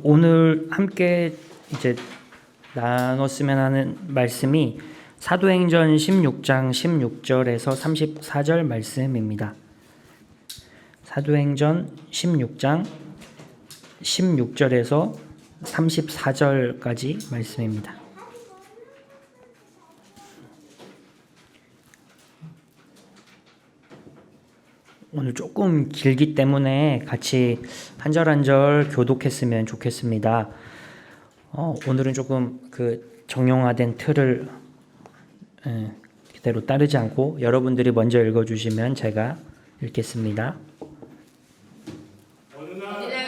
오늘 함께 이제 나눴으면 하는 말씀이 사도행전 16장 16절에서 34절 말씀입니다. 사도행전 16장 16절에서 34절까지 말씀입니다. 오늘 조금 길기 때문에 같이 한 절 한 절 교독했으면 좋겠습니다. 오늘은 조금 정형화된 틀을 그대로 따르지 않고 여러분들이 먼저 읽어주시면 제가 읽겠습니다.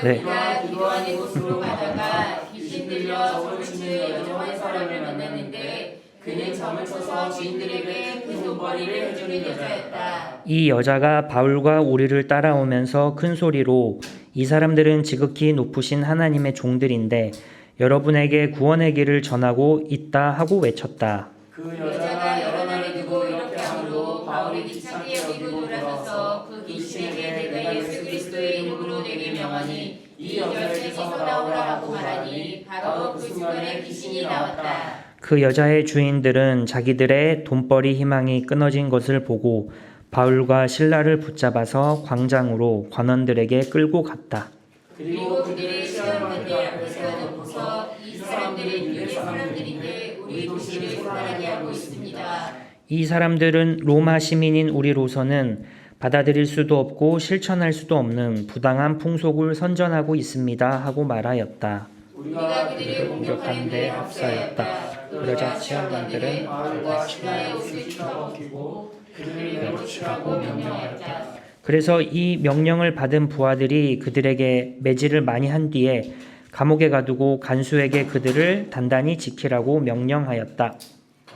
네. 그가 기도하는 곳으로 가다가 귀신 들려 점을 치는 여종한 사람을 만났는데 그는 점을 쳐서 주인들에게 큰 돈벌이를 해주는 여자였다. 이 여자가 바울과 우리를 따라오면서 큰 소리로 이 사람들은 지극히 높으신 하나님의 종들인데 여러분에게 구원의 길을 전하고 있다 하고 외쳤다. 그 여자가 여러 날을 두고 이렇게 하므로 바울이 귀찮게 여기고 돌아서서 그 귀신에게 내가 예수 그리스도의 이름으로 내게 명하니 이 여자에게서 나오라 하고 말하니 바로 그 순간에 귀신이 나왔다. 그 여자의 주인들은 자기들의 돈벌이 희망이 끊어진 것을 보고 바울과 실라를 붙잡아서 광장으로 관원들에게 끌고 갔다. 그리고 그들의 시험관들 앞에서 놓고서 이 사람들은 유대 사람들인데 우리 도시를 소란하게 하고 있습니다. 이 사람들은 로마 시민인 우리로서는 받아들일 수도 없고 실천할 수도 없는 부당한 풍속을 선전하고 있습니다 하고 말하였다. 우리가 그들을 공격하는 데 합사하였다. 그러자 시험관들은 바울과 신라의 옷을 찢어벗기고 그들을 매로치라고 명령하였다. 그래서 이 명령을 받은 부하들이 그들에게 매질을 많이 한 뒤에 감옥에 가두고 간수에게 그들을 단단히 지키라고 명령하였다.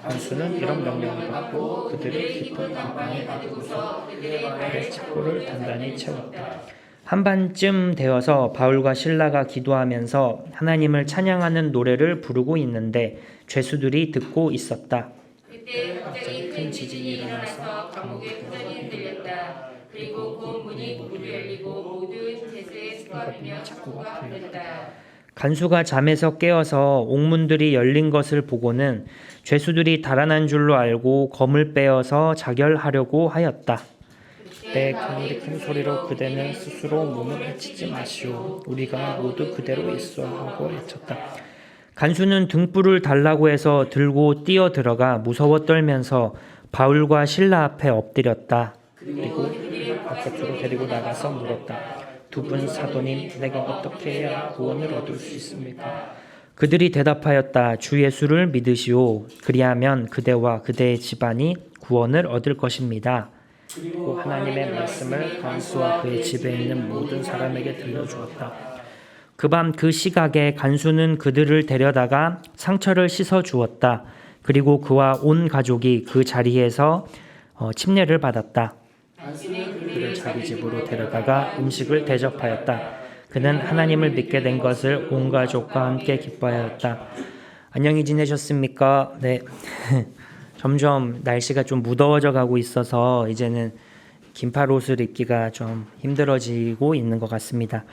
간수는 이런 명령을 받고 그들을 깊은 감방에 가두고서 그들의 발에 칩고를 단단히 채웠다. 한반쯤 되어서 바울과 실라가 기도하면서 하나님을 찬양하는 노래를 부르고 있는데 죄수들이 듣고 있었다. 그때 갑자기 큰 지진이 일어나서 감옥의 fu전이 흔들렸다. 그리고 곧 문이 부르르 열리고 모든 죄수의 수갑이며 착고가 풀렸다. 간수가 잠에서 깨어서 옥문들이 열린 것을 보고는 죄수들이 달아난 줄로 알고 검을 빼어서 자결하려고 하였다. 그때 그들이 큰 소리로 그대는 스스로 몸을 해치지 마시오. 우리가 모두 그대로 있어 하고 외쳤다. 간수는 등불을 달라고 해서 들고 뛰어 들어가 무서워 떨면서 바울과 실라 앞에 엎드렸다. 그리고 바깥으로 데리고 나가서 물었다. 두 분 사도님, 내가 어떻게 해야 구원을 얻을 수 있습니까? 그들이 대답하였다. 주 예수를 믿으시오. 그리하면 그대와 그대의 집안이 구원을 얻을 것입니다. 그리고 하나님의 말씀을 간수와 그의 집에 있는 모든 사람에게 들려주었다. 그 밤 그 시각에 간수는 그들을 데려다가 상처를 씻어 주었다. 그리고 그와 온 가족이 그 자리에서 침례를 받았다. 그를 자기 집으로 데려다가 음식을 대접하였다. 그는 하나님을 믿게 된 것을 온 가족과 함께 기뻐하였다. 안녕히 지내셨습니까? 네. 점점 날씨가 좀 무더워져 가고 있어서 이제는 긴팔 옷을 입기가 좀 힘들어지고 있는 것 같습니다.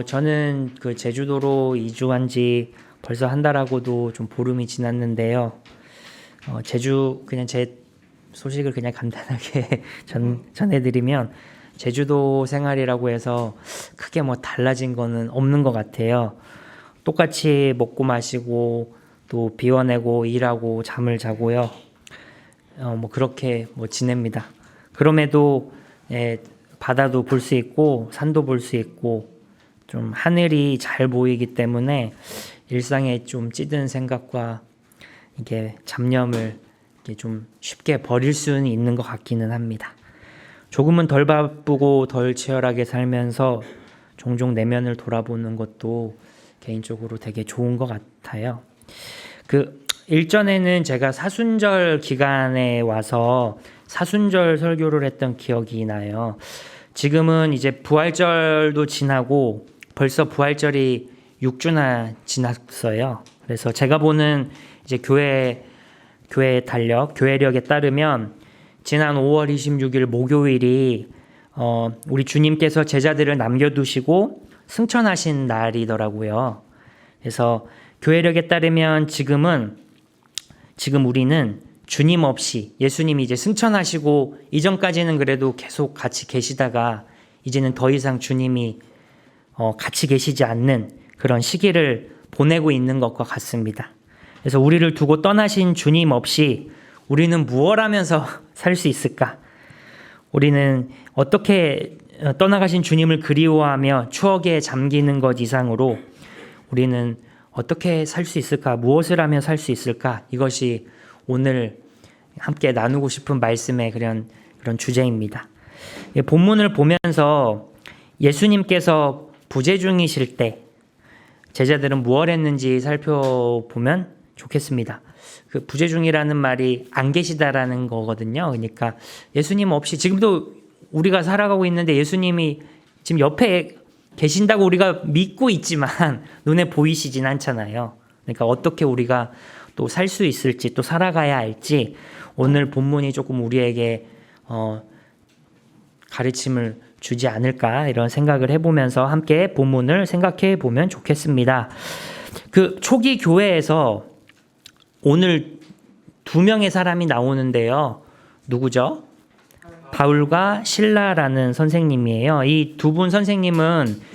저는 제주도로 이주한 지 벌써 한 달하고도 좀 보름이 지났는데요. 제주 그냥 제 소식을 그냥 간단하게 전해드리면 제주도 생활이라고 해서 크게 달라진 거는 없는 것 같아요. 똑같이 먹고 마시고 또 비워내고 일하고 잠을 자고요. 그렇게 지냅니다. 그럼에도 바다도 볼 수 있고 산도 볼 수 있고 좀 하늘이 잘 보이기 때문에 일상에 좀 찌든 생각과 이게 잡념을 이렇게 좀 쉽게 버릴 수는 있는 것 같기는 합니다. 조금은 덜 바쁘고 덜 치열하게 살면서 종종 내면을 돌아보는 것도 개인적으로 되게 좋은 것 같아요. 일전에는 제가 사순절 기간에 와서 사순절 설교를 했던 기억이 나요. 지금은 이제 부활절도 지나고 벌써 부활절이 6주나 지났어요. 그래서 제가 보는 이제 교회 달력, 교회력에 따르면 지난 5월 26일 목요일이 우리 주님께서 제자들을 남겨두시고 승천하신 날이더라고요. 그래서 교회력에 따르면 지금 우리는 주님 없이 예수님이 이제 승천하시고 이전까지는 그래도 계속 같이 계시다가 이제는 더 이상 주님이 같이 계시지 않는 그런 시기를 보내고 있는 것과 같습니다. 그래서 우리를 두고 떠나신 주님 없이 우리는 무엇 하면서 살 수 있을까? 우리는 어떻게 떠나가신 주님을 그리워하며 추억에 잠기는 것 이상으로 우리는 어떻게 살 수 있을까? 무엇을 하며 살 수 있을까? 이것이 오늘 함께 나누고 싶은 말씀의 그런 주제입니다. 본문을 보면서 예수님께서 부재 중이실 때 제자들은 무엇 했는지 살펴보면 좋겠습니다. 그 부재 중이라는 말이 안 계시다라는 거거든요. 그러니까 예수님 없이 지금도 우리가 살아가고 있는데 예수님이 지금 옆에 계신다고 우리가 믿고 있지만 눈에 보이시진 않잖아요. 그러니까 어떻게 우리가 또 살 수 있을지 또 살아가야 할지 오늘 본문이 조금 우리에게 가르침을 주지 않을까 이런 생각을 해보면서 함께 본문을 생각해 보면 좋겠습니다. 그 초기 교회에서 오늘 두 명의 사람이 나오는데요. 누구죠? 바울과 실라라는 선생님이에요. 이 두 분 선생님은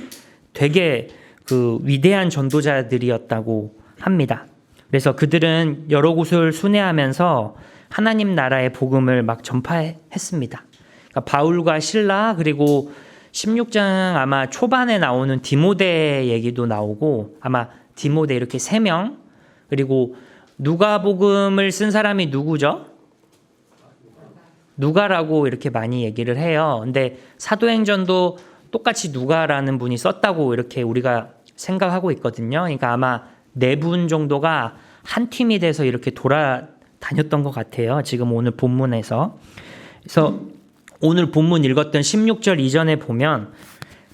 되게 그 위대한 전도자들이었다고 합니다. 그래서 그들은 여러 곳을 순회하면서 하나님 나라의 복음을 막 전파했습니다. 그러니까 바울과 실라 그리고 16장 아마 초반에 나오는 디모데 얘기도 나오고 아마 디모데 이렇게 3명 그리고 누가복음을 쓴 사람이 누구죠? 누가라고 이렇게 많이 얘기를 해요. 근데 사도행전도 똑같이 누가라는 분이 썼다고 이렇게 우리가 생각하고 있거든요. 그러니까 아마 4분 정도가 한 팀이 돼서 이렇게 돌아다녔던 것 같아요. 지금 오늘 본문에서. 그래서 오늘 본문 읽었던 16절 이전에 보면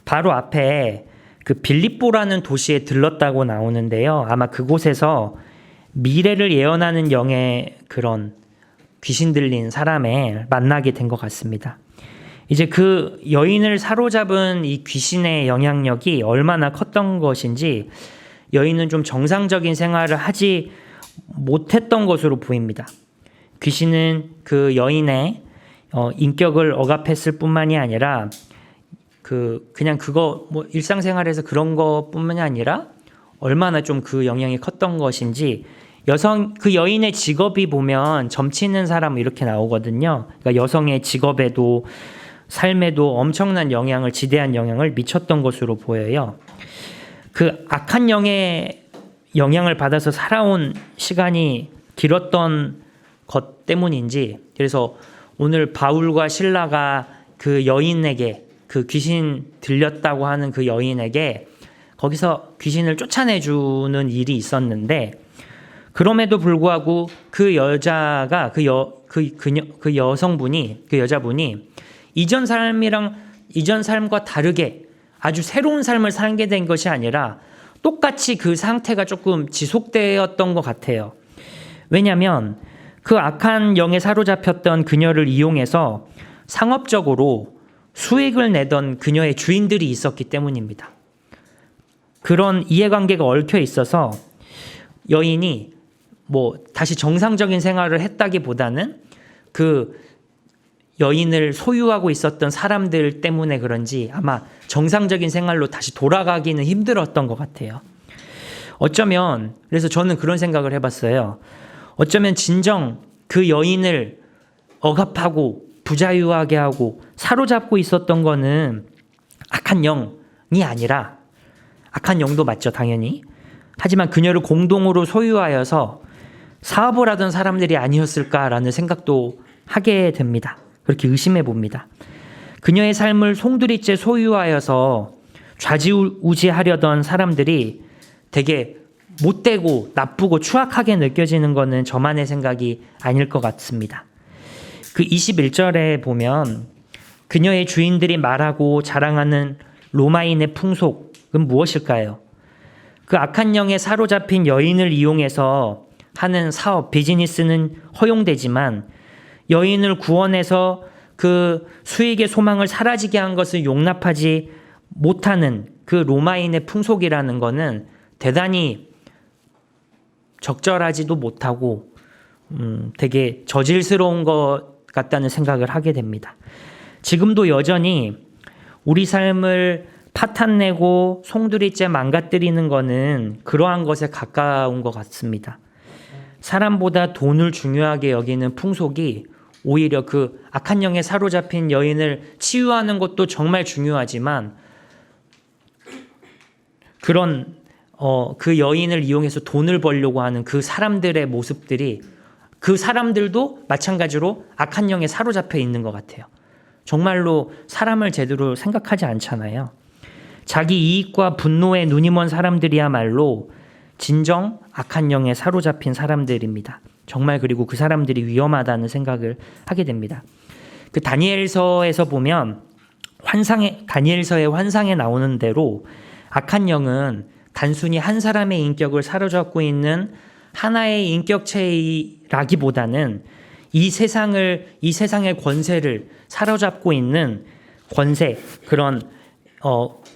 바로 앞에 그 빌립보라는 도시에 들렀다고 나오는데요. 아마 그곳에서 미래를 예언하는 영의 그런 귀신 들린 사람을 만나게 된 것 같습니다. 이제 그 여인을 사로잡은 이 귀신의 영향력이 얼마나 컸던 것인지 여인은 좀 정상적인 생활을 하지 못했던 것으로 보입니다. 귀신은 그 여인의 인격을 억압했을 뿐만이 아니라 그냥 그거 뭐 일상생활에서 그런 것뿐만이 아니라 얼마나 좀 그 영향이 컸던 것인지 그 여인의 직업이 보면 점치는 사람 이렇게 나오거든요. 그러니까 여성의 직업에도 삶에도 엄청난 지대한 영향을 미쳤던 것으로 보여요. 그 악한 영의 영향을 받아서 살아온 시간이 길었던 것 때문인지 그래서 오늘 바울과 실라가 그 여인에게 그 귀신 들렸다고 하는 그 여인에게 거기서 귀신을 쫓아내주는 일이 있었는데 그럼에도 불구하고 그 여자가 그 여자분이 이전 삶과 다르게 아주 새로운 삶을 살게 된 것이 아니라 똑같이 그 상태가 조금 지속되었던 것 같아요. 왜냐하면 그 악한 영에 사로잡혔던 그녀를 이용해서 상업적으로 수익을 내던 그녀의 주인들이 있었기 때문입니다. 그런 이해관계가 얽혀 있어서 여인이 다시 정상적인 생활을 했다기보다는 그 여인을 소유하고 있었던 사람들 때문에 그런지 아마 정상적인 생활로 다시 돌아가기는 힘들었던 것 같아요. 어쩌면 그래서 저는 그런 생각을 해봤어요. 어쩌면 진정 그 여인을 억압하고 부자유하게 하고 사로잡고 있었던 거는 악한 영이 아니라 악한 영도 맞죠, 당연히. 하지만 그녀를 공동으로 소유하여서 사업을 하던 사람들이 아니었을까라는 생각도 하게 됩니다. 그렇게 의심해 봅니다. 그녀의 삶을 송두리째 소유하여서 좌지우지하려던 사람들이 되게 못되고 나쁘고 추악하게 느껴지는 것은 저만의 생각이 아닐 것 같습니다. 그 21절에 보면 그녀의 주인들이 말하고 자랑하는 로마인의 풍속은 무엇일까요? 그 악한 영에 사로잡힌 여인을 이용해서 하는 사업, 비즈니스는 허용되지만 여인을 구원해서 그 수익의 소망을 사라지게 한 것을 용납하지 못하는 그 로마인의 풍속이라는 거는 대단히 적절하지도 못하고 되게 저질스러운 것 같다는 생각을 하게 됩니다. 지금도 여전히 우리 삶을 파탄내고 송두리째 망가뜨리는 거는 그러한 것에 가까운 것 같습니다. 사람보다 돈을 중요하게 여기는 풍속이 오히려 그 악한 영에 사로잡힌 여인을 치유하는 것도 정말 중요하지만 그런 그 여인을 이용해서 돈을 벌려고 하는 그 사람들의 모습들이 그 사람들도 마찬가지로 악한 영에 사로잡혀 있는 것 같아요. 정말로 사람을 제대로 생각하지 않잖아요. 자기 이익과 분노에 눈이 먼 사람들이야말로 진정 악한 영에 사로잡힌 사람들입니다. 정말 그리고 그 사람들이 위험하다는 생각을 하게 됩니다. 그 다니엘서에서 보면 다니엘서의 환상에 나오는 대로 악한 영은 단순히 한 사람의 인격을 사로잡고 있는 하나의 인격체라기보다는 이 세상의 권세를 사로잡고 있는 권세, 그런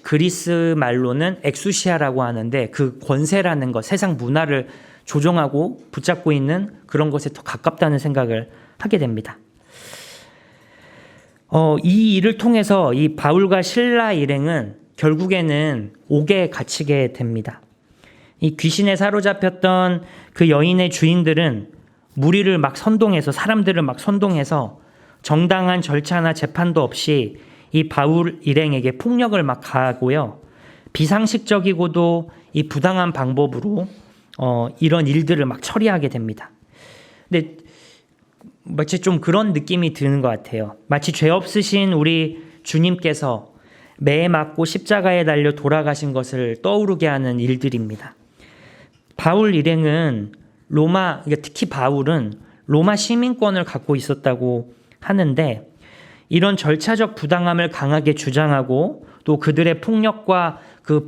그리스 말로는 엑수시아라고 하는데 그 권세라는 것, 세상 문화를 조종하고 붙잡고 있는 그런 것에 더 가깝다는 생각을 하게 됩니다. 이 일을 통해서 이 바울과 실라 일행은 결국에는 옥에 갇히게 됩니다. 이 귀신에 사로잡혔던 그 여인의 주인들은 무리를 막 선동해서 사람들을 막 선동해서 정당한 절차나 재판도 없이 이 바울 일행에게 폭력을 막 가하고요. 비상식적이고도 이 부당한 방법으로 이런 일들을 막 처리하게 됩니다. 근데 마치 좀 그런 느낌이 드는 것 같아요. 마치 죄 없으신 우리 주님께서 매에 맞고 십자가에 달려 돌아가신 것을 떠오르게 하는 일들입니다. 바울 일행은 특히 바울은 로마 시민권을 갖고 있었다고 하는데 이런 절차적 부당함을 강하게 주장하고 또 그들의 폭력과 그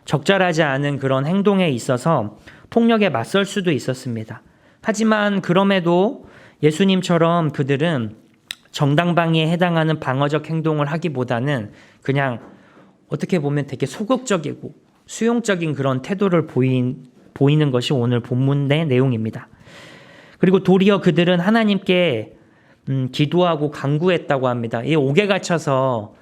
적절하지 않은 그런 행동에 있어서 폭력에 맞설 수도 있었습니다. 하지만 그럼에도 예수님처럼 그들은 정당방위에 해당하는 방어적 행동을 하기보다는 그냥 어떻게 보면 되게 소극적이고 수용적인 그런 태도를 보이는 것이 오늘 본문의 내용입니다. 그리고 도리어 그들은 하나님께 기도하고 간구했다고 합니다. 이 옥에 갇혀서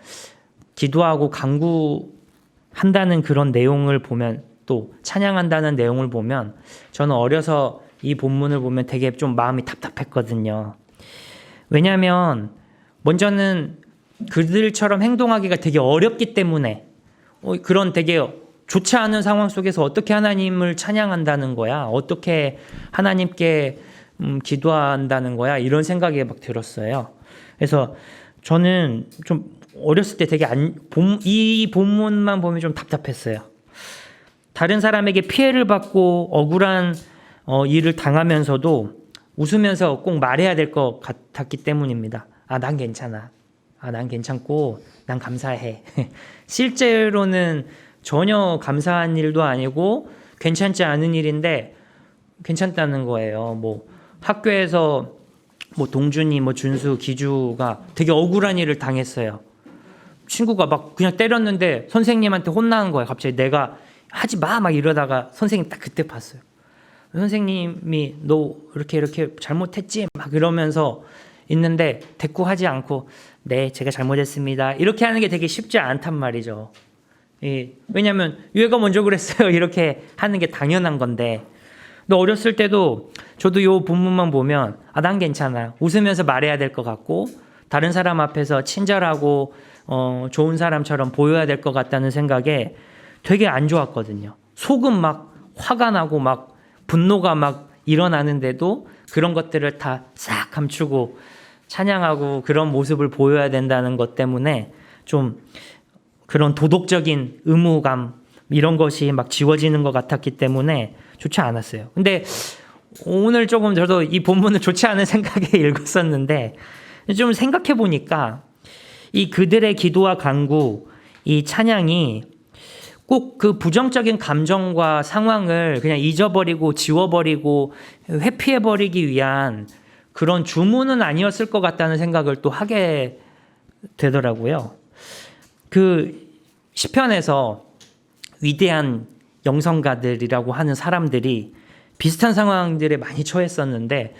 기도하고 간구한다는 그런 내용을 보면 또 찬양한다는 내용을 보면 저는 어려서 이 본문을 보면 되게 좀 마음이 답답했거든요. 왜냐하면 먼저는 그들처럼 행동하기가 되게 어렵기 때문에 그런 되게 좋지 않은 상황 속에서 어떻게 하나님을 찬양한다는 거야? 어떻게 하나님께 기도한다는 거야? 이런 생각이 막 들었어요. 그래서 저는 좀 어렸을 때 되게 이 본문만 보면 좀 답답했어요. 다른 사람에게 피해를 받고 억울한 일을 당하면서도 웃으면서 꼭 말해야 될 것 같았기 때문입니다. 난 괜찮아. 난 괜찮고 난 감사해. 실제로는 전혀 감사한 일도 아니고 괜찮지 않은 일인데 괜찮다는 거예요. 뭐 학교에서 뭐 동준이, 준수, 기주가 되게 억울한 일을 당했어요. 친구가 막 그냥 때렸는데 선생님한테 혼나는 거예요. 갑자기 내가 하지 마 막 이러다가 선생님 딱 그때 봤어요. 선생님이 너 이렇게 잘못했지 막 이러면서 있는데 대꾸하지 않고 네 제가 잘못했습니다 이렇게 하는 게 되게 쉽지 않단 말이죠. 왜냐하면 얘가 먼저 그랬어요 이렇게 하는 게 당연한 건데, 근데 어렸을 때도 저도 이 본문만 보면 난 괜찮아 웃으면서 말해야 될 것 같고 다른 사람 앞에서 친절하고 좋은 사람처럼 보여야 될 것 같다는 생각에 되게 안 좋았거든요. 속은 막 화가 나고 막 분노가 막 일어나는데도 그런 것들을 다 싹 감추고 찬양하고 그런 모습을 보여야 된다는 것 때문에 좀 그런 도덕적인 의무감 이런 것이 막 지워지는 것 같았기 때문에 좋지 않았어요. 근데 오늘 조금 저도 이 본문을 좋지 않은 생각에 읽었었는데 좀 생각해 보니까 이 그들의 기도와 간구, 이 찬양이 꼭 그 부정적인 감정과 상황을 그냥 잊어버리고 지워버리고 회피해버리기 위한 그런 주문은 아니었을 것 같다는 생각을 또 하게 되더라고요. 그 시편에서 위대한 영성가들이라고 하는 사람들이 비슷한 상황들에 많이 처했었는데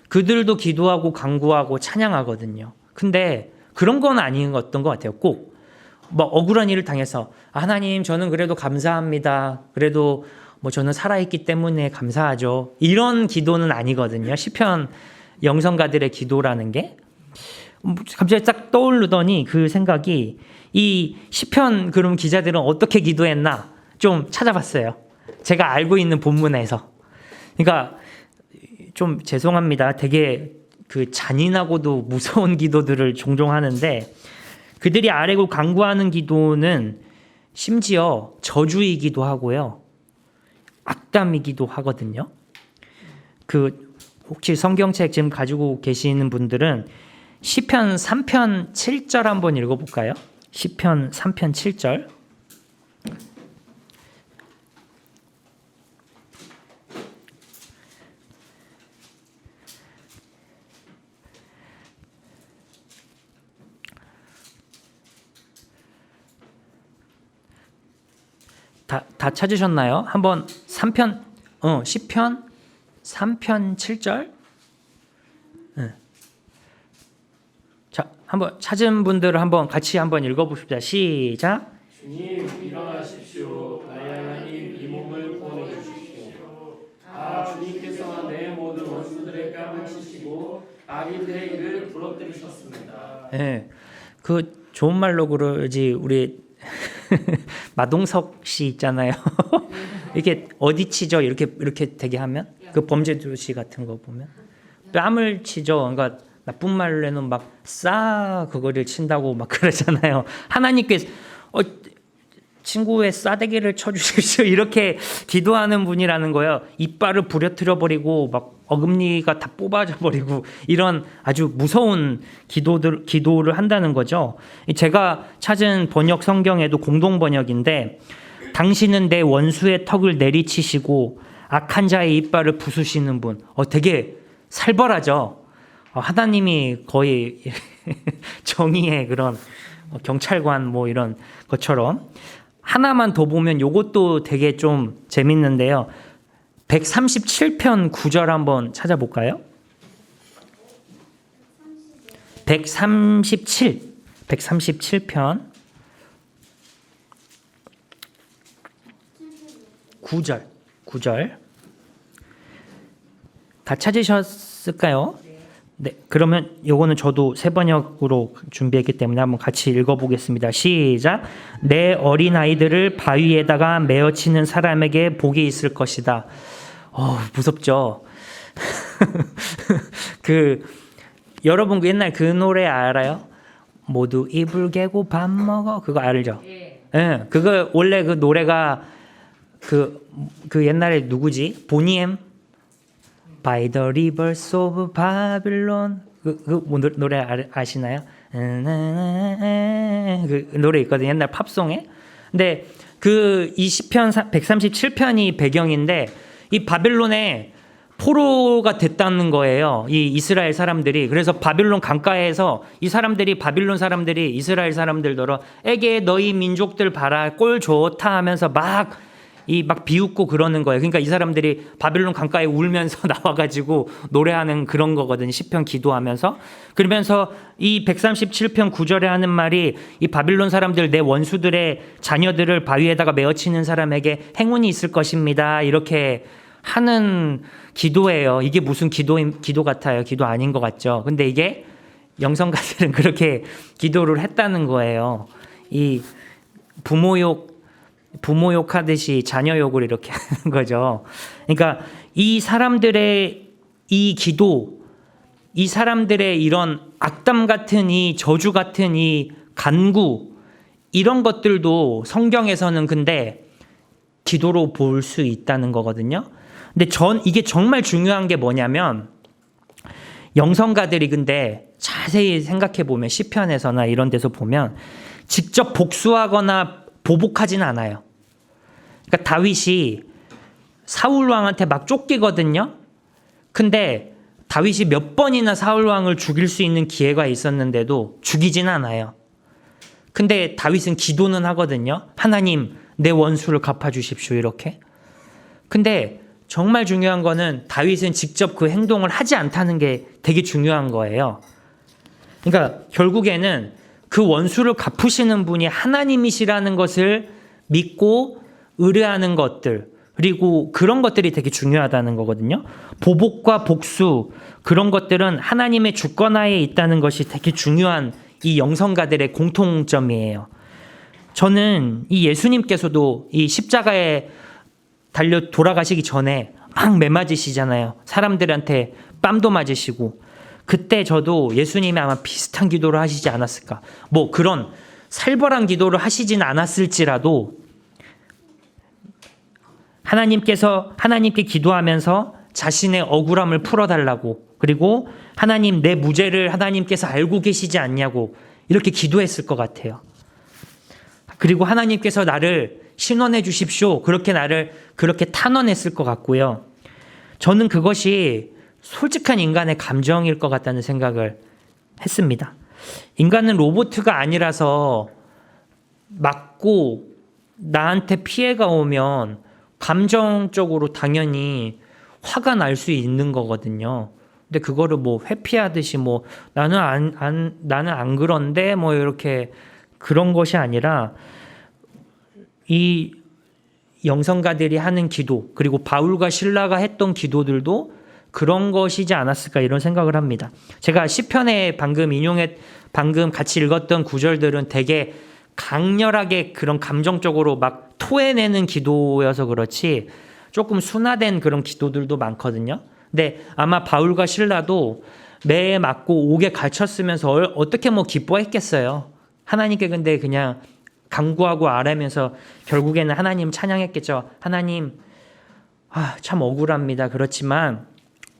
그들도 기도하고 간구하고 찬양하거든요. 근데 그런 건 아니었던 것 같아요. 꼭 뭐 억울한 일을 당해서 하나님 저는 그래도 감사합니다. 그래도 뭐 저는 살아있기 때문에 감사하죠. 이런 기도는 아니거든요. 시편 영성가들의 기도라는 게 갑자기 딱 떠오르더니 그 생각이 이 시편 그럼 기자들은 어떻게 기도했나 좀 찾아봤어요. 제가 알고 있는 본문에서. 그러니까 좀 죄송합니다. 되게 그 잔인하고도 무서운 기도들을 종종 하는데 그들이 아뢰고 간구하는 기도는 심지어 저주이기도 하고요. 악담이기도 하거든요. 그 혹시 성경책 지금 가지고 계시는 분들은 시편 3편 7절 한번 읽어볼까요? 시편 3편 7절. 다 찾으셨나요? 한번 3편 시편 3편 7절. 자, 한번 찾은 분들을 한번 같이 한번 읽어봅시다. 시작. 주님 일어나십시오. 나의 하나님 이 몸을 구원해 주십시오. 주님께서 내 모든 원수들의 뺨을 치시고 악인들의 일을 부러뜨리셨습니다. 네, 그 좋은 말로 그러지 우리 마동석 씨 있잖아요. 이렇게 어디 치죠? 이렇게 되게 하면 그 범죄도시 같은 거 보면 뺨을 치죠. 그러니까 나쁜 말로는 막 싸 그거를 친다고 막 그러잖아요. 하나님께 친구의 싸대기를 쳐주십시오 이렇게 기도하는 분이라는 거예요. 이빨을 부려뜨려 버리고 막 어금니가 다 뽑아져 버리고 이런 아주 무서운 기도를 한다는 거죠. 제가 찾은 번역 성경에도 공동 번역인데 당신은 내 원수의 턱을 내리치시고 악한 자의 이빨을 부수시는 분. 되게 살벌하죠. 하나님이 거의 정의의 그런 경찰관 뭐 이런 것처럼. 하나만 더 보면 이것도 되게 좀 재밌는데요. 137편 9절 한번 찾아볼까요? 137편 9절 다 찾으셨을까요? 네, 그러면 요거는 저도 새 번역으로 준비했기 때문에 한번 같이 읽어보겠습니다. 시작. 내 어린아이들을 바위에다가 메어치는 사람에게 복이 있을 것이다. 무섭죠? 여러분 옛날 그 노래 알아요? 모두 이불 개고 밥 먹어. 그거 알죠? 네, 그거 원래 그 노래가 그 옛날에 누구지? 보니엠? By the rivers of Babylon. 노래 아시나요? 그 노래 있거든요. 옛날 팝송에. 근데 이 시편 137편이 배경인데 이 바벨론에 포로가 됐다는 거예요. 이 이스라엘 사람들이. 그래서 바빌론 강가에서 바빌론 사람들이 이스라엘 사람들더러 에게 너희 민족들 봐라 꼴 좋다 하면서 막 비웃고 그러는 거예요. 그러니까 이 사람들이 바빌론 강가에 울면서 나와가지고 노래하는 그런 거거든요. 시편 기도하면서. 그러면서 이 137편 9절에 하는 말이 이 바빌론 사람들 내 원수들의 자녀들을 바위에다가 메어치는 사람에게 행운이 있을 것입니다. 이렇게 하는 기도예요. 이게 무슨 기도 같아요. 기도 아닌 것 같죠. 근데 이게 영성가들은 그렇게 기도를 했다는 거예요. 이 부모 욕하듯이 자녀 욕을 이렇게 하는 거죠. 그러니까 이 사람들의 이 기도, 이 사람들의 이런 악담 같은 이 저주 같은 이 간구, 이런 것들도 성경에서는 근데 기도로 볼 수 있다는 거거든요. 근데 이게 정말 중요한 게 뭐냐면 영성가들이 근데 자세히 생각해 보면 시편에서나 이런 데서 보면 직접 복수하거나 보복하진 않아요. 그러니까 다윗이 사울 왕한테 막 쫓기거든요. 근데 다윗이 몇 번이나 사울 왕을 죽일 수 있는 기회가 있었는데도 죽이진 않아요. 근데 다윗은 기도는 하거든요. 하나님, 내 원수를 갚아주십시오. 이렇게. 근데 정말 중요한 거는 다윗은 직접 그 행동을 하지 않다는 게 되게 중요한 거예요. 그러니까 결국에는 그 원수를 갚으시는 분이 하나님이시라는 것을 믿고 의뢰하는 것들, 그리고 그런 것들이 되게 중요하다는 거거든요. 보복과 복수, 그런 것들은 하나님의 주권하에 있다는 것이 되게 중요한 이 영성가들의 공통점이에요. 저는 이 예수님께서도 이 십자가에 달려 돌아가시기 전에 막 매맞으시잖아요. 사람들한테 뺨도 맞으시고. 그때 저도 예수님이 아마 비슷한 기도를 하시지 않았을까. 뭐 그런 살벌한 기도를 하시진 않았을지라도 하나님께 기도하면서 자신의 억울함을 풀어달라고, 그리고 하나님, 내 무죄를 하나님께서 알고 계시지 않냐고 이렇게 기도했을 것 같아요. 그리고 하나님께서 나를 신원해 주십시오. 그렇게 나를 그렇게 탄원했을 것 같고요. 저는 그것이 솔직한 인간의 감정일 것 같다는 생각을 했습니다. 인간은 로봇가 아니라서 맞고 나한테 피해가 오면 감정적으로 당연히 화가 날 수 있는 거거든요. 근데 그거를 뭐 회피하듯이 뭐 나는 안 그런데 뭐 이렇게 그런 것이 아니라 이 영성가들이 하는 기도, 그리고 바울과 실라가 했던 기도들도 그런 것이지 않았을까 이런 생각을 합니다. 제가 시편에 방금 같이 읽었던 구절들은 되게 강렬하게 그런 감정적으로 막 토해내는 기도여서 그렇지 조금 순화된 그런 기도들도 많거든요. 근데 아마 바울과 실라도 매에 맞고 옥에 갇혔으면서 어떻게 뭐 기뻐했겠어요. 하나님께 근데 그냥 간구하고 아뢰면서 결국에는 하나님 찬양했겠죠. 하나님, 참 억울합니다. 그렇지만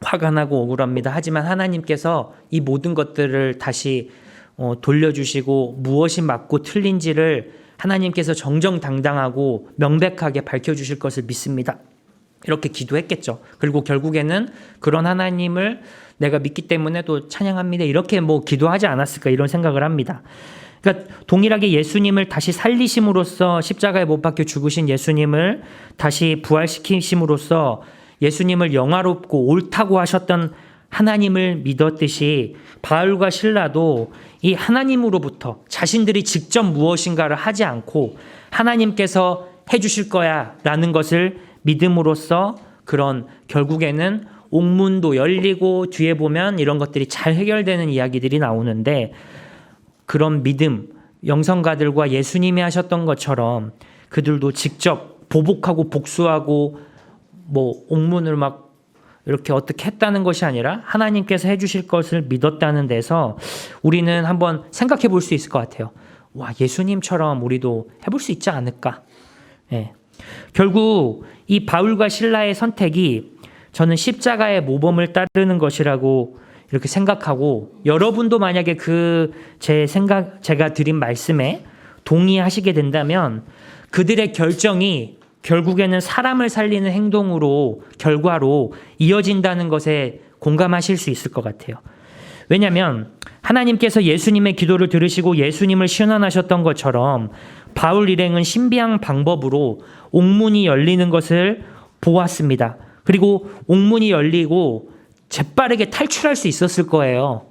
화가 나고 억울합니다. 하지만 하나님께서 이 모든 것들을 다시 돌려주시고 무엇이 맞고 틀린지를 하나님께서 정정당당하고 명백하게 밝혀주실 것을 믿습니다. 이렇게 기도했겠죠. 그리고 결국에는 그런 하나님을 내가 믿기 때문에 또 찬양합니다. 이렇게 뭐 기도하지 않았을까 이런 생각을 합니다. 그러니까 동일하게 예수님을 다시 살리심으로써 십자가에 못 박혀 죽으신 예수님을 다시 부활시키심으로써 예수님을 영화롭고 옳다고 하셨던 하나님을 믿었듯이 바울과 실라도 이 하나님으로부터 자신들이 직접 무엇인가를 하지 않고 하나님께서 해주실 거야 라는 것을 믿음으로써 그런 결국에는 옥문도 열리고 뒤에 보면 이런 것들이 잘 해결되는 이야기들이 나오는데, 그런 믿음, 영성가들과 예수님이 하셨던 것처럼 그들도 직접 보복하고 복수하고 뭐 옥문을 막 이렇게 어떻게 했다는 것이 아니라 하나님께서 해주실 것을 믿었다는 데서 우리는 한번 생각해 볼 수 있을 것 같아요. 와, 예수님처럼 우리도 해볼 수 있지 않을까? 예. 결국 이 바울과 실라의 선택이 저는 십자가의 모범을 따르는 것이라고 이렇게 생각하고, 여러분도 만약에 제가 드린 말씀에 동의하시게 된다면 그들의 결정이 결국에는 사람을 살리는 행동으로, 결과로 이어진다는 것에 공감하실 수 있을 것 같아요. 왜냐하면 하나님께서 예수님의 기도를 들으시고 예수님을 신원하셨던 것처럼 바울 일행은 신비한 방법으로 옥문이 열리는 것을 보았습니다. 그리고 옥문이 열리고 재빠르게 탈출할 수 있었을 거예요.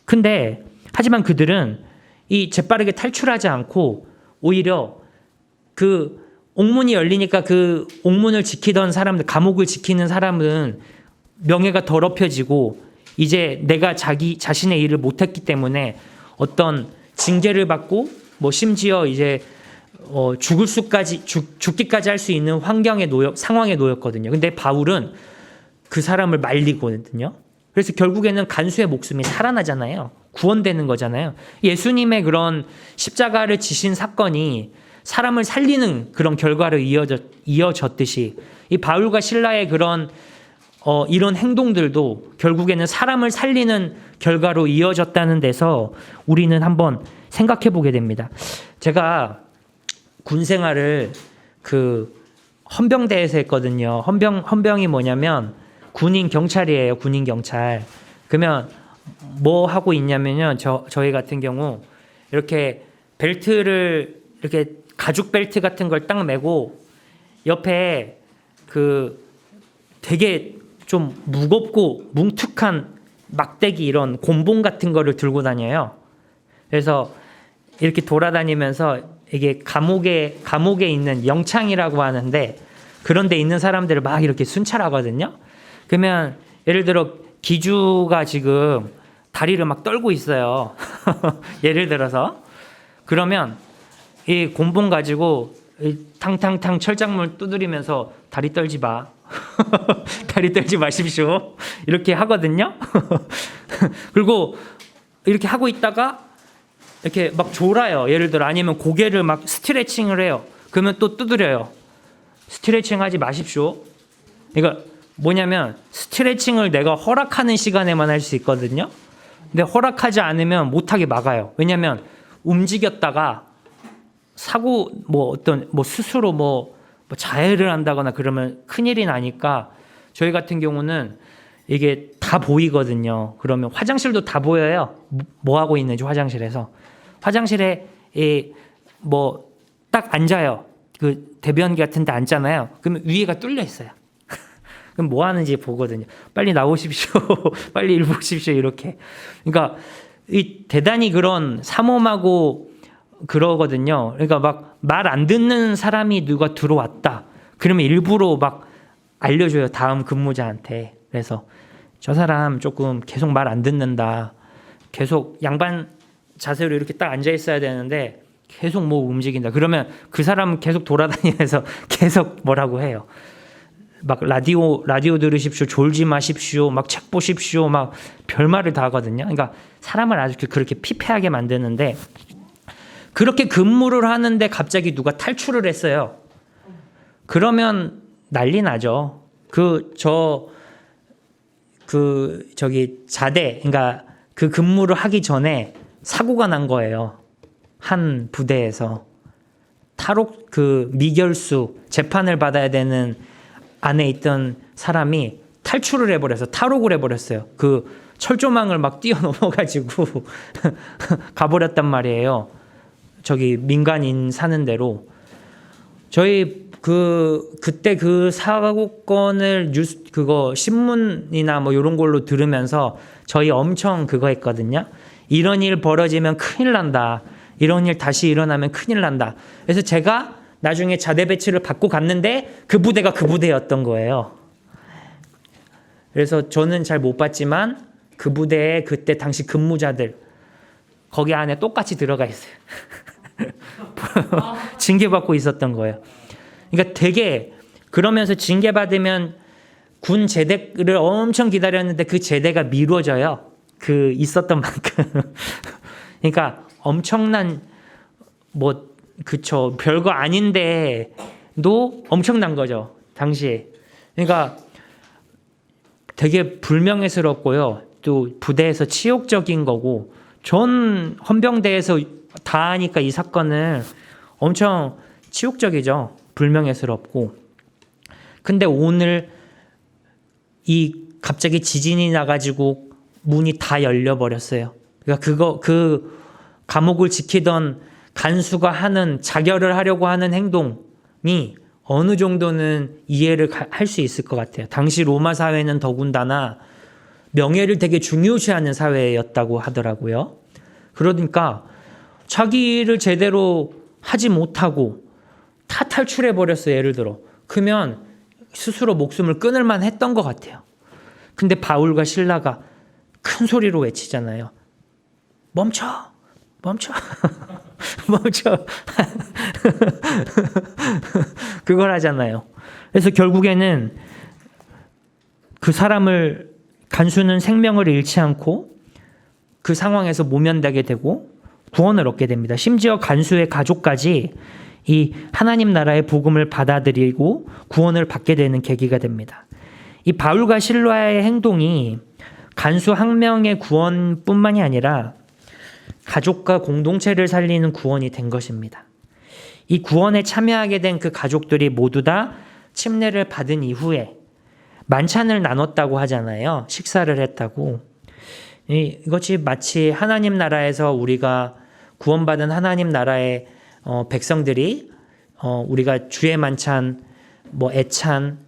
근데 하지만 그들은 이 재빠르게 탈출하지 않고 오히려 그 옥문이 열리니까 그 옥문을 지키던 사람들, 감옥을 지키는 사람은 명예가 더럽혀지고 이제 내가 자신의 일을 못했기 때문에 어떤 징계를 받고 뭐 심지어 이제 죽기까지 할 수 있는 상황에 놓였거든요. 근데 바울은 그 사람을 말리거든요. 그래서 결국에는 간수의 목숨이 살아나잖아요. 구원되는 거잖아요. 예수님의 그런 십자가를 지신 사건이 사람을 살리는 그런 결과로 이어졌듯이 이 바울과 실라의 그런 이런 행동들도 결국에는 사람을 살리는 결과로 이어졌다는 데서 우리는 한번 생각해 보게 됩니다. 제가 군 생활을 그 헌병대에서 했거든요. 헌병이 뭐냐면 군인 경찰이에요. 군인 경찰. 그러면 뭐 하고 있냐면요. 저희 같은 경우 이렇게 벨트를 이렇게 가죽 벨트 같은 걸 딱 메고 옆에 그 되게 좀 무겁고 뭉툭한 막대기 이런 곤봉 같은 거를 들고 다녀요. 그래서 이렇게 돌아다니면서 이게 감옥에 있는 영창이라고 하는데 그런 데 있는 사람들을 막 이렇게 순찰하거든요. 그러면 예를 들어 기주가 지금 다리를 막 떨고 있어요. 예를 들어서 그러면 이 곤봉 가지고 이 탕탕탕 철장문 두드리면서 다리 떨지 마. 다리 떨지 마십시오. 이렇게 하거든요. 그리고 이렇게 하고 있다가 이렇게 막 졸아요. 예를 들어 아니면 고개를 막 스트레칭을 해요. 그러면 또 두드려요. 스트레칭 하지 마십시오. 그러니까 뭐냐면 스트레칭을 내가 허락하는 시간에만 할 수 있거든요. 근데 허락하지 않으면 못하게 막아요. 왜냐면 움직였다가 사고 뭐 어떤 뭐 스스로 뭐 자해를 한다거나 그러면 큰일이 나니까 저희 같은 경우는 이게 다 보이거든요. 그러면 화장실도 다 보여요. 뭐 하고 있는지 화장실에서. 화장실에 뭐 딱 앉아요. 그 대변기 같은 데 앉잖아요. 그러면 위에가 뚫려 있어요. 그럼 뭐 하는지 보거든요. 빨리 나오십시오. 빨리 일 보십시오. 이렇게. 그러니까 이 대단히 그런 삼엄하고 그러거든요. 그러니까 막 말 안 듣는 사람이 누가 들어왔다. 그러면 일부러 막 알려줘요. 다음 근무자한테. 그래서 저 사람 조금 계속 말 안 듣는다. 계속 양반 자세로 이렇게 딱 앉아 있어야 되는데 계속 뭐 움직인다. 그러면 그 사람 계속 돌아다니면서 계속 뭐라고 해요. 막 라디오 들으십시오. 졸지 마십시오. 막 책 보십시오. 막 별말을 다 하거든요. 그러니까 사람을 아주 그렇게 피폐하게 만드는데 그렇게 근무를 하는데 갑자기 누가 탈출을 했어요. 그러면 난리 나죠. 저기 자대, 그러니까 그 근무를 하기 전에 사고가 난 거예요. 한 부대에서 탈옥 그 미결수 재판을 받아야 되는 안에 있던 사람이 탈출을 해버려서 탈옥을 해버렸어요. 그 철조망을 막 뛰어넘어가지고 가버렸단 말이에요. 저기 민간인 사는 데로. 저희 그때 그 사고건을 그거 신문이나 뭐 이런 걸로 들으면서 저희 엄청 그거 했거든요. 이런 일 벌어지면 큰일 난다. 이런 일 다시 일어나면 큰일 난다. 그래서 제가 나중에 자대 배치를 받고 갔는데 그 부대가 그 부대였던 거예요. 그래서 저는 잘 못 봤지만 그 부대에 그때 당시 근무자들 거기 안에 똑같이 들어가 있어요. 징계받고 있었던 거예요. 그러니까 되게 그러면서 징계받으면 군 제대를 엄청 기다렸는데 그 제대가 미뤄져요. 그 있었던 만큼. 그러니까 엄청난 뭐 그쵸 별거 아닌데도 엄청난 거죠 당시에. 그러니까 되게 불명예스럽고요. 또 부대에서 치욕적인 거고 전 헌병대에서 다 하니까 이 사건을 엄청 치욕적이죠. 불명예스럽고. 근데 오늘 이 갑자기 지진이 나가지고 문이 다 열려버렸어요. 그러니까 그 감옥을 지키던 간수가 하는 자결을 하려고 하는 행동이 어느 정도는 이해를 할 수 있을 것 같아요. 당시 로마 사회는 더군다나 명예를 되게 중요시하는 사회였다고 하더라고요. 그러니까 자기를 제대로 하지 못하고 다 탈출해 버렸어요. 예를 들어. 그러면 스스로 목숨을 끊을 만 했던 것 같아요. 근데 바울과 실라가 큰 소리로 외치잖아요. 멈춰! 멈춰! 멈춰! 그걸 하잖아요. 그래서 결국에는 그 사람을 간수는 생명을 잃지 않고 그 상황에서 모면되게 되고 구원을 얻게 됩니다. 심지어 간수의 가족까지 이 하나님 나라의 복음을 받아들이고 구원을 받게 되는 계기가 됩니다. 이 바울과 실라의 행동이 간수 한 명의 구원뿐만이 아니라 가족과 공동체를 살리는 구원이 된 것입니다. 이 구원에 참여하게 된 그 가족들이 모두 다 침례를 받은 이후에 만찬을 나눴다고 하잖아요. 식사를 했다고. 이것이 마치 하나님 나라에서 우리가 구원받은 하나님 나라의 백성들이 우리가 주의 만찬, 애찬,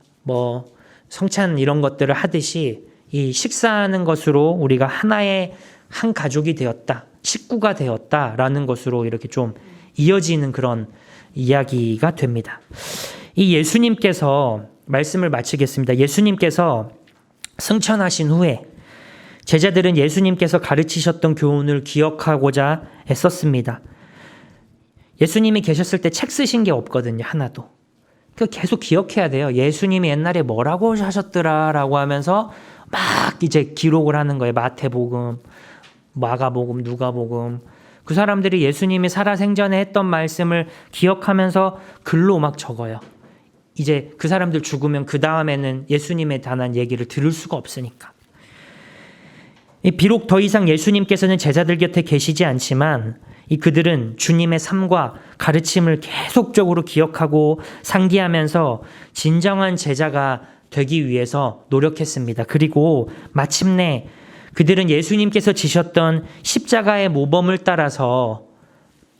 성찬 이런 것들을 하듯이 이 식사하는 것으로 우리가 하나의 한 가족이 되었다, 식구가 되었다라는 것으로 이렇게 좀 이어지는 그런 이야기가 됩니다. 이 예수님께서 말씀을 마치겠습니다. 예수님께서 승천하신 후에 제자들은 예수님께서 가르치셨던 교훈을 기억하고자 애썼습니다. 예수님이 계셨을 때 책 쓰신 게 없거든요, 하나도. 계속 기억해야 돼요. 예수님이 옛날에 뭐라고 하셨더라라고 하면서 막 이제 기록을 하는 거예요. 마태복음, 마가복음, 누가복음. 그 사람들이 예수님이 살아생전에 했던 말씀을 기억하면서 글로 막 적어요. 이제 그 사람들 죽으면 그 다음에는 예수님에 관한 얘기를 들을 수가 없으니까. 비록 더 이상 예수님께서는 제자들 곁에 계시지 않지만 그들은 주님의 삶과 가르침을 계속적으로 기억하고 상기하면서 진정한 제자가 되기 위해서 노력했습니다. 그리고 마침내 그들은 예수님께서 지셨던 십자가의 모범을 따라서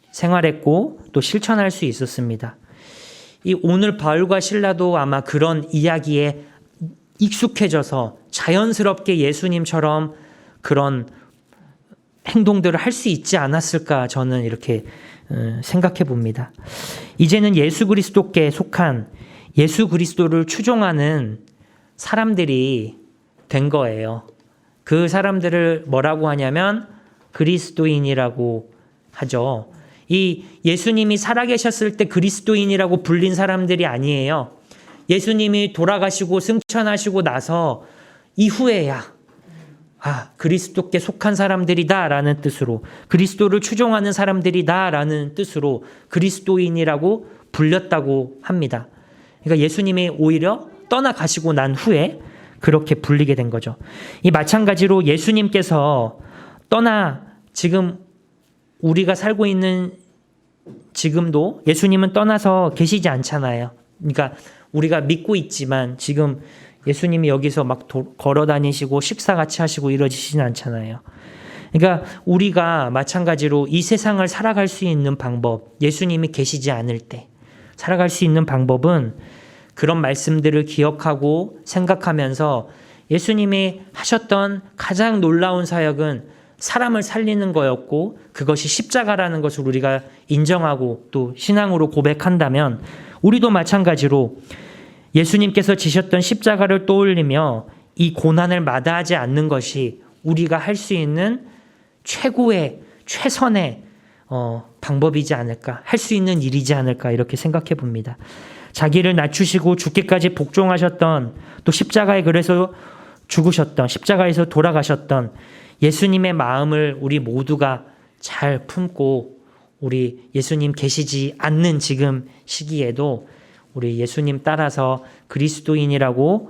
생활했고 또 실천할 수 있었습니다. 오늘 바울과 실라도 아마 그런 이야기에 익숙해져서 자연스럽게 예수님처럼 그런 행동들을 할 수 있지 않았을까 저는 이렇게 생각해 봅니다. 이제는 예수 그리스도께 속한 예수 그리스도를 추종하는 사람들이 된 거예요. 그 사람들을 뭐라고 하냐면 그리스도인이라고 하죠. 이 예수님이 살아계셨을 때 그리스도인이라고 불린 사람들이 아니에요. 예수님이 돌아가시고 승천하시고 나서 이후에야 그리스도께 속한 사람들이다라는 뜻으로, 그리스도를 추종하는 사람들이다라는 뜻으로 그리스도인이라고 불렸다고 합니다. 그러니까 예수님이 오히려 떠나가시고 난 후에 그렇게 불리게 된 거죠. 이 마찬가지로 예수님께서 지금 우리가 살고 있는 지금도 예수님은 떠나서 계시지 않잖아요. 그러니까 우리가 믿고 있지만 지금 예수님이 여기서 막 걸어 다니시고 식사 같이 하시고 이러지진 않잖아요. 그러니까 우리가 마찬가지로 이 세상을 살아갈 수 있는 방법, 예수님이 계시지 않을 때 살아갈 수 있는 방법은 그런 말씀들을 기억하고 생각하면서 예수님이 하셨던 가장 놀라운 사역은 사람을 살리는 거였고 그것이 십자가라는 것을 우리가 인정하고 또 신앙으로 고백한다면 우리도 마찬가지로 예수님께서 지셨던 십자가를 떠올리며 이 고난을 마다하지 않는 것이 우리가 할 수 있는 최고의 최선의 방법이지 않을까, 할 수 있는 일이지 않을까 이렇게 생각해 봅니다. 자기를 낮추시고 죽기까지 복종하셨던, 또 십자가에 그래서 죽으셨던, 십자가에서 돌아가셨던 예수님의 마음을 우리 모두가 잘 품고 우리 예수님 계시지 않는 지금 시기에도 우리 예수님 따라서 그리스도인이라고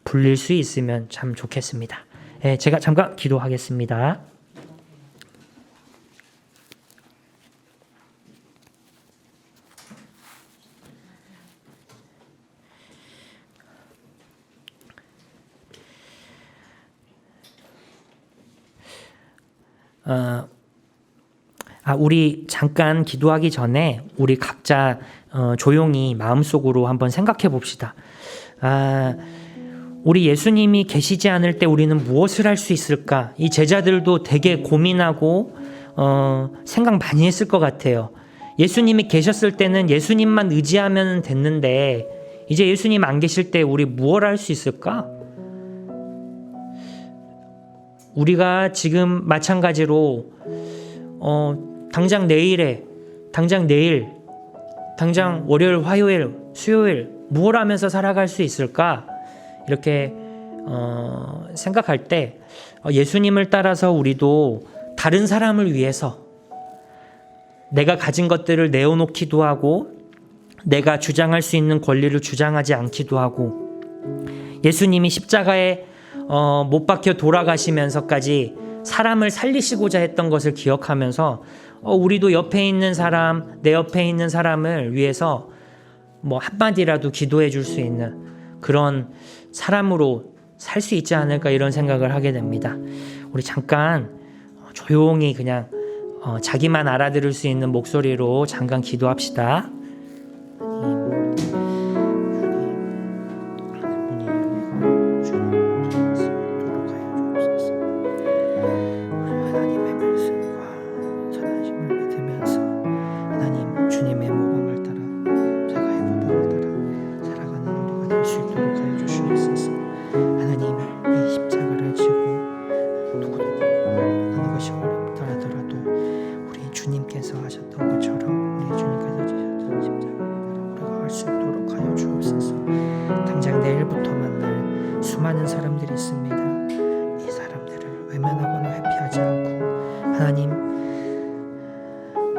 불릴 수 있으면 참 좋겠습니다. 제가 잠깐 기도하겠습니다. 우리 잠깐 기도하기 전에 우리 각자 조용히 마음속으로 한번 생각해 봅시다. 우리 예수님이 계시지 않을 때 우리는 무엇을 할 수 있을까? 이 제자들도 되게 고민하고 생각 많이 했을 것 같아요. 예수님이 계셨을 때는 예수님만 의지하면 됐는데 이제 예수님 안 계실 때 우리 무엇을 할 수 있을까? 우리가 지금 마찬가지로 당장 내일, 당장 월요일, 화요일, 수요일 무엇을 하면서 살아갈 수 있을까? 이렇게 생각할 때 예수님을 따라서 우리도 다른 사람을 위해서 내가 가진 것들을 내어놓기도 하고 내가 주장할 수 있는 권리를 주장하지 않기도 하고 예수님이 십자가에 못 박혀 돌아가시면서까지 사람을 살리시고자 했던 것을 기억하면서 우리도 옆에 있는 사람, 내 옆에 있는 사람을 위해서 뭐 한마디라도 기도해 줄 수 있는 그런 사람으로 살 수 있지 않을까 이런 생각을 하게 됩니다. 우리 잠깐 조용히 그냥 자기만 알아들을 수 있는 목소리로 잠깐 기도합시다. 하나님의 말씀과 선하심을 믿으면서 하나님 주님의 모범을 따라 제가의 모범을 따라 살아가는 우리가 될 수 있도록 하여 주시옵소서. 하나님 이 십자가를 지고 누구든지 어느 것이 어렵다 하더라도 우리 주님께서 하셨던 것처럼 우리 주님께서 지셨던 십자가를 우리가 할 수 있도록 하여 주옵소서. 당장 내일부터 만날 수많은 사람들이 있습니다. 이 사람들을 외면하거나 회피하지 않고 하나님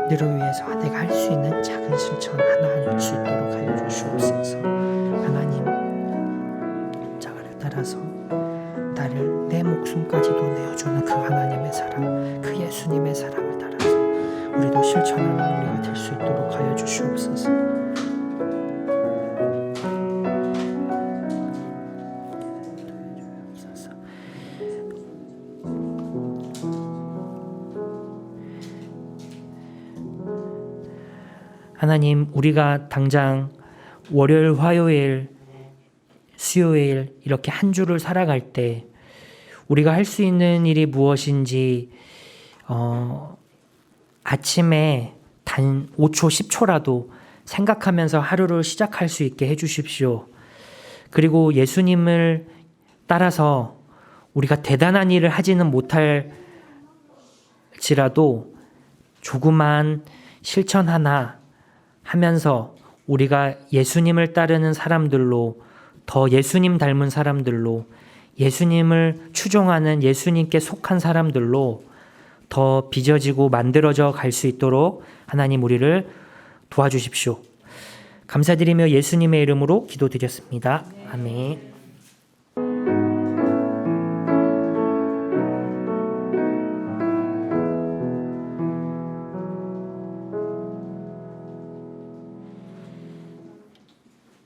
너를 위해서 내가 할 수 있는 작은 실천 하나 할 수 있도록 하여 주시옵소서. 하나님 십자가를 따라서 나를 내 목숨까지도 내어주는 그 하나님의 사랑, 그 예수님의 사랑을 따라서 우리도 실천하는 우리가 될 수 있도록 하여 주시옵소서. 하나님, 우리가 당장 월요일, 화요일, 수요일 이렇게 한 주를 살아갈 때 우리가 할 수 있는 일이 무엇인지 아침에 단 5초, 10초라도 생각하면서 하루를 시작할 수 있게 해주십시오. 그리고 예수님을 따라서 우리가 대단한 일을 하지는 못할지라도 조그만 실천 하나 하면서 우리가 예수님을 따르는 사람들로, 더 예수님 닮은 사람들로, 예수님을 추종하는 예수님께 속한 사람들로 더 빚어지고 만들어져 갈 수 있도록 하나님 우리를 도와주십시오. 감사드리며 예수님의 이름으로 기도드렸습니다. 아멘.